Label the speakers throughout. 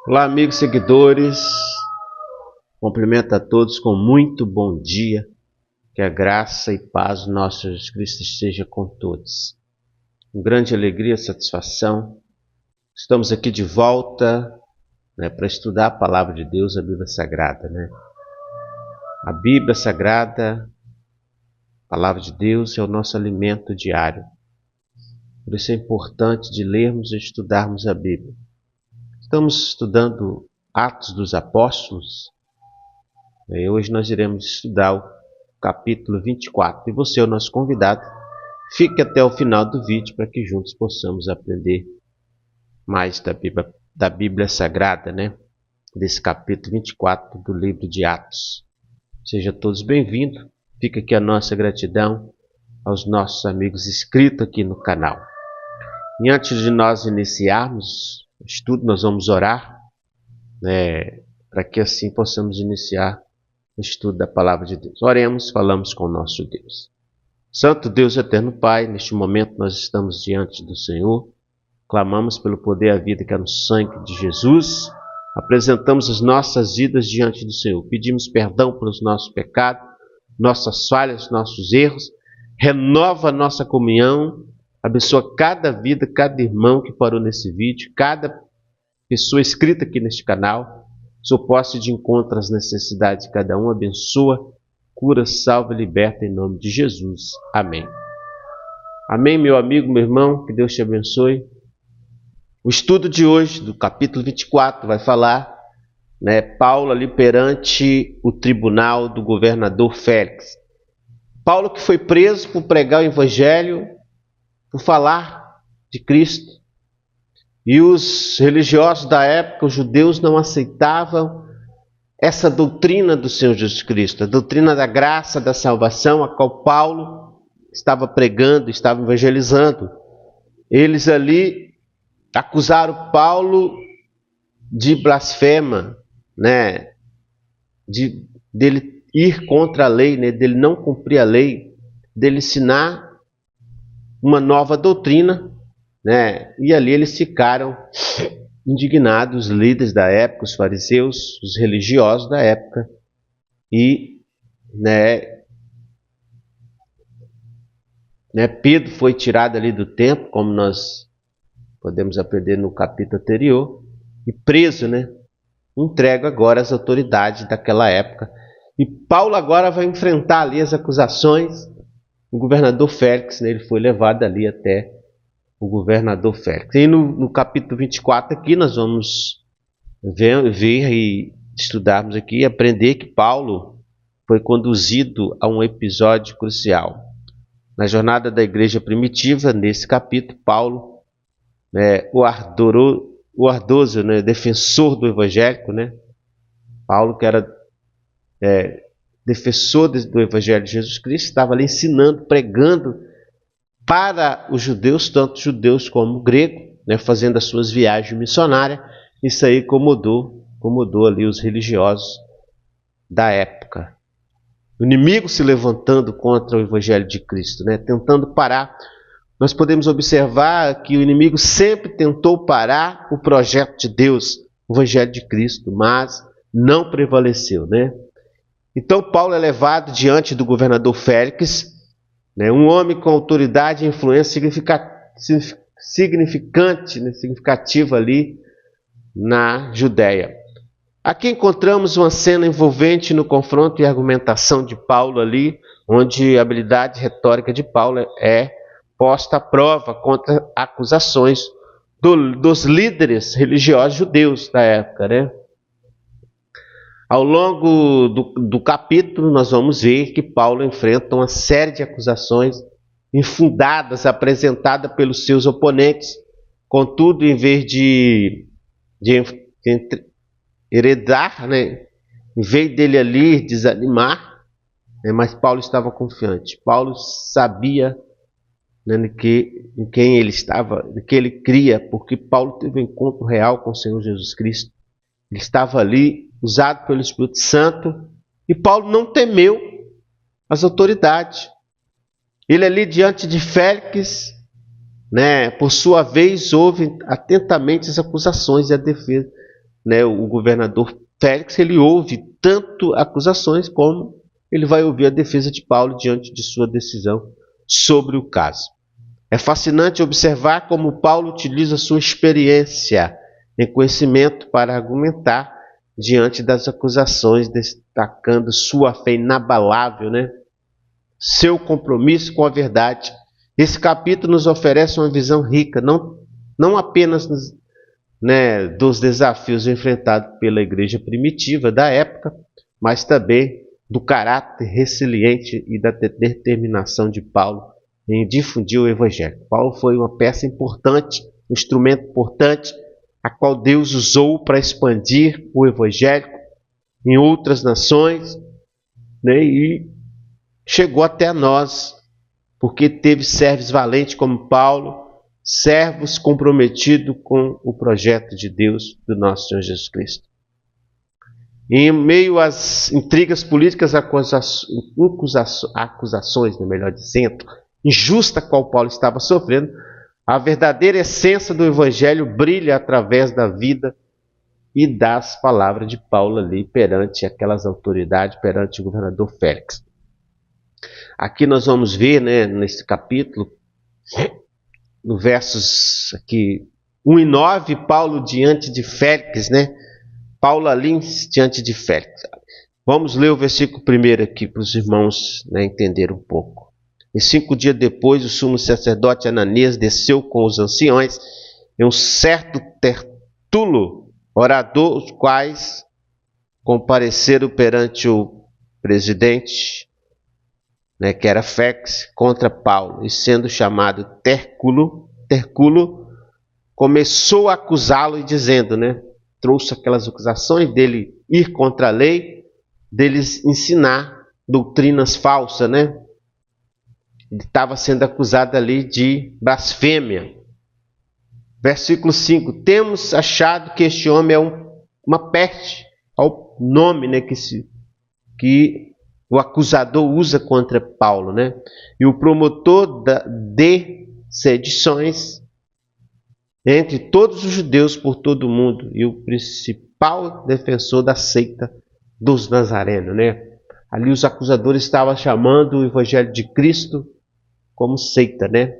Speaker 1: Olá, amigos seguidores. Cumprimento a todos com muito bom dia. Que a graça e paz do nosso Jesus Cristo esteja com todos. Com grande alegria e satisfação, estamos aqui de volta, para estudar a Palavra de Deus, a Bíblia Sagrada. A Bíblia Sagrada, a Palavra de Deus, é o nosso alimento diário. Por isso é importante de lermos e estudarmos a Bíblia. Estamos estudando Atos dos Apóstolos. E hoje nós iremos estudar o capítulo 24. E você é o nosso convidado. Fique até o final do vídeo para que juntos possamos aprender mais da Bíblia Sagrada, desse capítulo 24 do livro de Atos. Sejam todos bem-vindos. Fica aqui a nossa gratidão aos nossos amigos inscritos aqui no canal. E antes de nós iniciarmos o estudo, nós vamos orar, para que assim possamos iniciar o estudo da Palavra de Deus. Oremos, falamos com o nosso Deus. Santo Deus, eterno Pai, neste momento nós estamos diante do Senhor, clamamos pelo poder e a vida que há no sangue de Jesus, apresentamos as nossas vidas diante do Senhor, pedimos perdão pelos nossos pecados, nossas falhas, nossos erros, renova a nossa comunhão, abençoa cada vida, cada irmão que parou nesse vídeo, cada pessoa inscrita aqui neste canal. Sou posse de encontro às necessidades de cada um. Abençoa, cura, salva e liberta em nome de Jesus. Amém. Amém, meu amigo, meu irmão. Que Deus te abençoe. O estudo de hoje, do capítulo 24, vai falar, Paulo ali perante o tribunal do governador Félix. Paulo que foi preso por pregar o evangelho, por falar de Cristo. E os religiosos da época, os judeus, não aceitavam essa doutrina do Senhor Jesus Cristo, a doutrina da graça, da salvação, a qual Paulo estava pregando, estava evangelizando. Eles ali acusaram Paulo de blasfema, dele ir contra a lei, dele não cumprir a lei, dele ensinar uma nova doutrina, e ali eles ficaram indignados, os líderes da época, os fariseus, os religiosos da época, e Pedro foi tirado ali do templo, como nós podemos aprender no capítulo anterior, e preso, entregue agora às autoridades daquela época. E Paulo agora vai enfrentar ali as acusações. O governador Félix, ele foi levado ali até o governador Félix. E no capítulo 24 aqui nós vamos ver e estudarmos aqui, aprender que Paulo foi conduzido a um episódio crucial. Na jornada da igreja primitiva, nesse capítulo, Paulo, o ardoso, defensor do evangélico, Paulo que era defensor do Evangelho de Jesus Cristo, estava ali ensinando, pregando para os judeus, tanto judeus como gregos, fazendo as suas viagens missionárias. Isso aí incomodou ali os religiosos da época. O inimigo se levantando contra o Evangelho de Cristo, tentando parar. Nós podemos observar que o inimigo sempre tentou parar o projeto de Deus, o Evangelho de Cristo, mas não prevaleceu, Então Paulo é levado diante do governador Félix, um homem com autoridade e influência significativa ali na Judéia. Aqui encontramos uma cena envolvente no confronto e argumentação de Paulo ali, onde a habilidade retórica de Paulo é posta à prova contra acusações dos líderes religiosos judeus da época, Ao longo do capítulo, nós vamos ver que Paulo enfrenta uma série de acusações infundadas, apresentadas pelos seus oponentes. Contudo, em vez de heredar, em vez dele ali desanimar, mas Paulo estava confiante. Paulo sabia em quem ele estava, em que ele cria, porque Paulo teve um encontro real com o Senhor Jesus Cristo. Ele estava ali, usado pelo Espírito Santo, e Paulo não temeu as autoridades. Ele ali diante de Félix, por sua vez, ouve atentamente as acusações e a defesa. né, o governador Félix, ele ouve tanto acusações como ele vai ouvir a defesa de Paulo diante de sua decisão sobre o caso. É fascinante observar como Paulo utiliza sua experiência em conhecimento para argumentar diante das acusações, destacando sua fé inabalável, né? Seu compromisso com a verdade. Esse capítulo nos oferece uma visão rica, não apenas né, dos desafios enfrentados pela igreja primitiva da época, mas também do caráter resiliente e da determinação de Paulo em difundir o evangelho. Paulo foi uma peça importante, um instrumento importante, a qual Deus usou para expandir o evangelho em outras nações, né, e chegou até nós, porque teve servos valentes como Paulo, servos comprometidos com o projeto de Deus, do nosso Senhor Jesus Cristo. Em meio às intrigas políticas, acusações, melhor dizendo, injusta a qual Paulo estava sofrendo, a verdadeira essência do Evangelho brilha através da vida e das palavras de Paulo ali perante aquelas autoridades, perante o governador Félix. Aqui nós vamos ver, né, nesse capítulo, no versos aqui 1 e 9, Paulo diante de Félix, né? Paulo ali diante de Félix. Vamos ler o versículo 1 aqui para os irmãos, né, entenderem um pouco. E 5 dias depois, o sumo sacerdote Ananias desceu com os anciões e um certo Tertulo, orador, os quais compareceram perante o presidente, né, que era Félix, contra Paulo, e sendo chamado Terculo, começou a acusá-lo e dizendo, né, trouxe aquelas acusações dele ir contra a lei, deles ensinar doutrinas falsas, né? Ele estava sendo acusado ali de blasfêmia. Versículo 5, temos achado que este homem é uma peste, ao nome, né, que o acusador usa contra Paulo, né? E o promotor de sedições entre todos os judeus por todo o mundo e o principal defensor da seita dos nazarenos, né? Ali os acusadores estavam chamando o evangelho de Cristo como seita, né?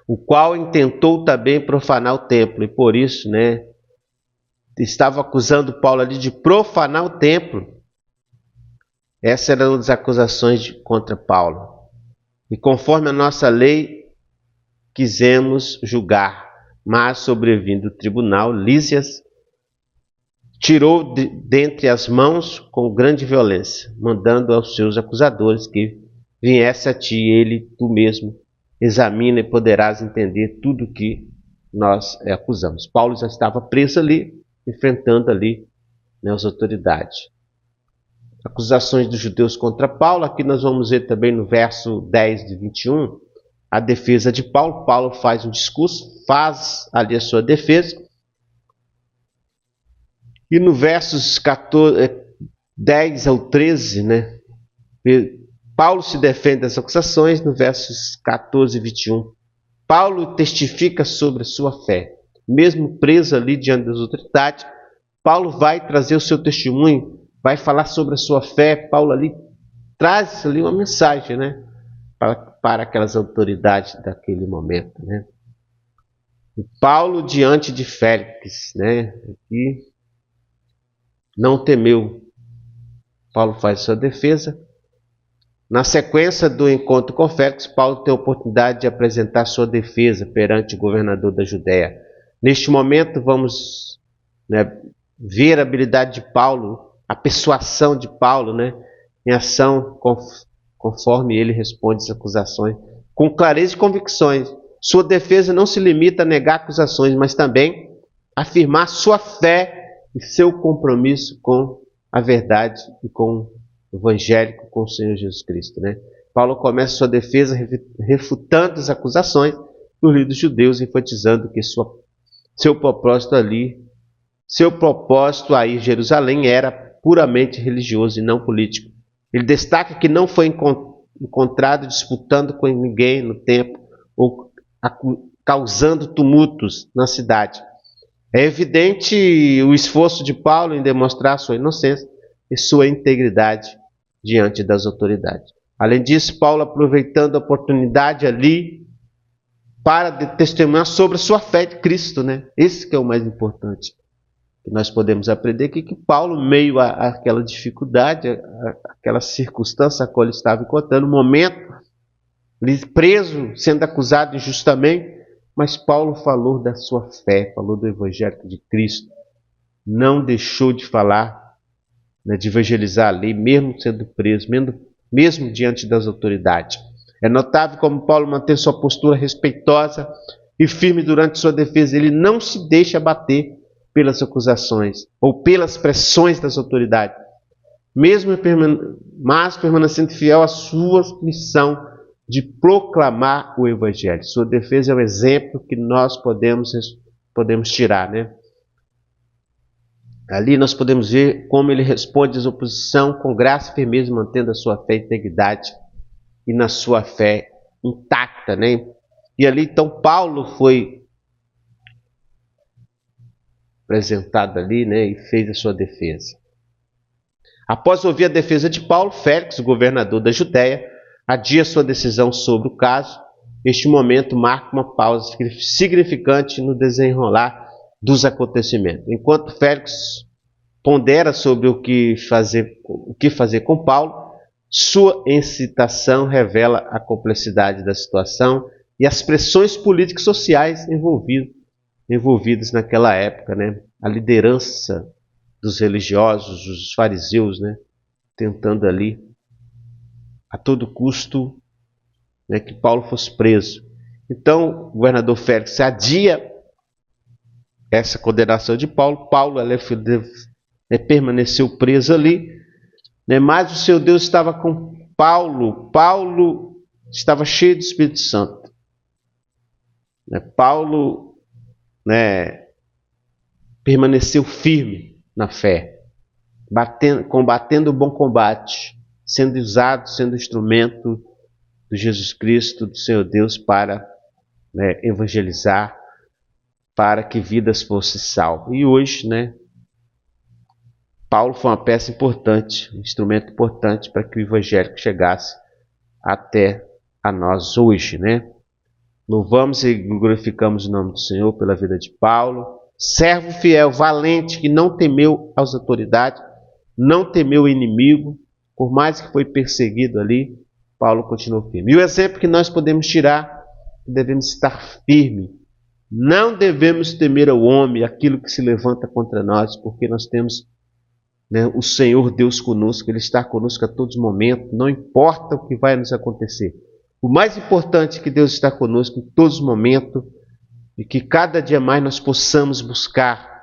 Speaker 1: O qual intentou também profanar o templo e por isso, né, estava acusando Paulo ali de profanar o templo. Essas eram as acusações contra Paulo. E conforme a nossa lei, quisemos julgar, mas sobrevindo o tribunal, Lísias tirou dentre as mãos com grande violência, mandando aos seus acusadores que viesse a ti ele, tu mesmo, examina e poderás entender tudo o que nós acusamos. Paulo já estava preso ali, enfrentando ali, né, as autoridades. Acusações dos judeus contra Paulo, aqui nós vamos ver também no verso 10 de 21, a defesa de Paulo. Paulo faz um discurso, faz ali a sua defesa. E no versos 10 ao 13, né, Paulo se defende das acusações. No versos 14 e 21, Paulo testifica sobre a sua fé. Mesmo preso ali diante das autoridades, Paulo vai trazer o seu testemunho, vai falar sobre a sua fé. Paulo ali traz ali uma mensagem, né, para aquelas autoridades daquele momento, né. E Paulo diante de Félix, né, e não temeu. Paulo faz sua defesa. Na sequência do encontro com Félix, Paulo tem a oportunidade de apresentar sua defesa perante o governador da Judéia. Neste momento vamos, né, ver a habilidade de Paulo, a persuasão de Paulo, né, em ação conforme ele responde às acusações com clareza e convicções. Sua defesa não se limita a negar acusações, mas também afirmar sua fé e seu compromisso com a verdade e com o evangelho, com o Senhor Jesus Cristo, né? Paulo começa sua defesa refutando as acusações dos líderes judeus, enfatizando que seu propósito aí em Jerusalém era puramente religioso e não político. Ele destaca que não foi encontrado disputando com ninguém no templo ou causando tumultos na cidade. É evidente o esforço de Paulo em demonstrar sua inocência e sua integridade diante das autoridades. Além disso, Paulo aproveitando a oportunidade ali para testemunhar sobre a sua fé de Cristo, né? Esse que é o mais importante. Que nós podemos aprender aqui que Paulo, meio àquela dificuldade, aquela circunstância a qual ele estava encontrando, no momento, preso, sendo acusado injustamente, mas Paulo falou da sua fé, falou do Evangelho de Cristo, não deixou de falar, né, de evangelizar ali, mesmo sendo preso, mesmo diante das autoridades. É notável como Paulo mantém sua postura respeitosa e firme durante sua defesa. Ele não se deixa abater pelas acusações ou pelas pressões das autoridades, mas permanecendo fiel à sua missão de proclamar o Evangelho. Sua defesa é o exemplo que nós podemos tirar, né? Ali nós podemos ver como ele responde às oposição com graça e firmeza, mantendo a sua fé e integridade e na sua fé intacta, né? E ali então Paulo foi apresentado ali, né, e fez a sua defesa. Após ouvir a defesa de Paulo, Félix, o governador da Judéia, adia sua decisão sobre o caso. Este momento marca uma pausa significante no desenrolar dos acontecimentos. Enquanto Félix pondera sobre o que fazer com Paulo, sua incitação revela a complexidade da situação e as pressões políticas e sociais envolvidas naquela época, né? A liderança dos religiosos, dos fariseus, né? Tentando ali, a todo custo, né, que Paulo fosse preso. Então, o governador Félix adia essa condenação de Paulo. Paulo permaneceu preso ali, né? Mas o seu Deus estava com Paulo. Paulo estava cheio do Espírito Santo, né? Paulo, né, permaneceu firme na fé, combatendo o bom combate, sendo usado, sendo instrumento de Jesus Cristo, do Senhor Deus, para, né, evangelizar, para que vidas fossem salvas. E hoje, né, Paulo foi uma peça importante, um instrumento importante para que o evangelho chegasse até a nós hoje, né? Louvamos e glorificamos o nome do Senhor pela vida de Paulo, servo fiel, valente, que não temeu as autoridades, não temeu o inimigo, por mais que foi perseguido ali, Paulo continuou firme. E o exemplo que nós podemos tirar, devemos estar firmes. Não devemos temer ao homem, aquilo que se levanta contra nós, porque nós temos, né, o Senhor Deus conosco, Ele está conosco a todos os momentos, não importa o que vai nos acontecer. O mais importante é que Deus está conosco em todos os momentos e que cada dia mais nós possamos buscar,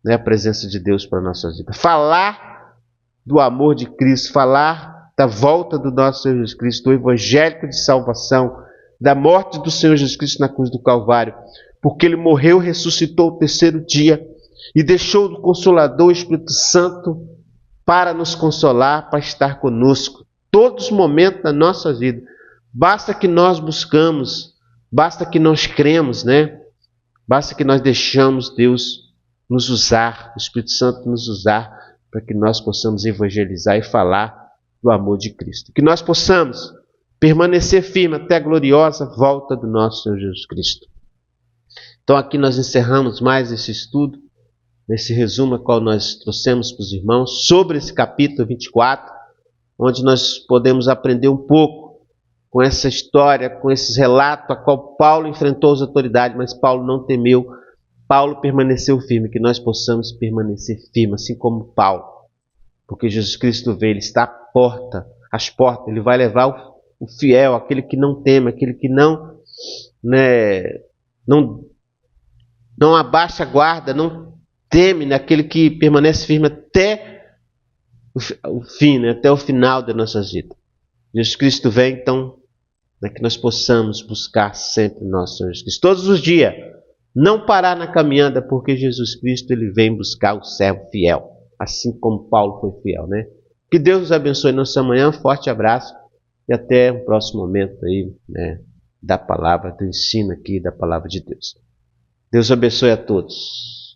Speaker 1: né, a presença de Deus para a nossa vida. Falar do amor de Cristo, falar da volta do nosso Senhor Jesus Cristo, do evangelho de salvação, da morte do Senhor Jesus Cristo na cruz do Calvário, porque Ele morreu, ressuscitou o terceiro dia e deixou o Consolador, o Espírito Santo, para nos consolar, para estar conosco todos os momentos da nossa vida. Basta que nós buscamos, basta que nós cremos, né? Basta que nós deixamos Deus nos usar, o Espírito Santo nos usar, para que nós possamos evangelizar e falar do amor de Cristo. Que nós possamos permanecer firme até a gloriosa volta do nosso Senhor Jesus Cristo. Então aqui nós encerramos mais esse estudo, nesse resumo a qual nós trouxemos para os irmãos, sobre esse capítulo 24, onde nós podemos aprender um pouco com essa história, com esses relatos, a qual Paulo enfrentou as autoridades, mas Paulo não temeu, Paulo permaneceu firme, que nós possamos permanecer firmes, assim como Paulo, porque Jesus Cristo veio, Ele está às portas, Ele vai levar o fiel, aquele que não teme, aquele que não, né, não abaixa a guarda, não teme, né, aquele que permanece firme até o fim, né, até o final das nossas vidas. Jesus Cristo vem, então, né, que nós possamos buscar sempre o nosso Senhor Jesus Cristo, todos os dias, não parar na caminhada, porque Jesus Cristo, Ele vem buscar o servo fiel, assim como Paulo foi fiel, né? Que Deus nos abençoe nessa manhã, um forte abraço e até o próximo momento aí, né, da palavra, do ensino aqui da palavra de Deus. Deus abençoe a todos.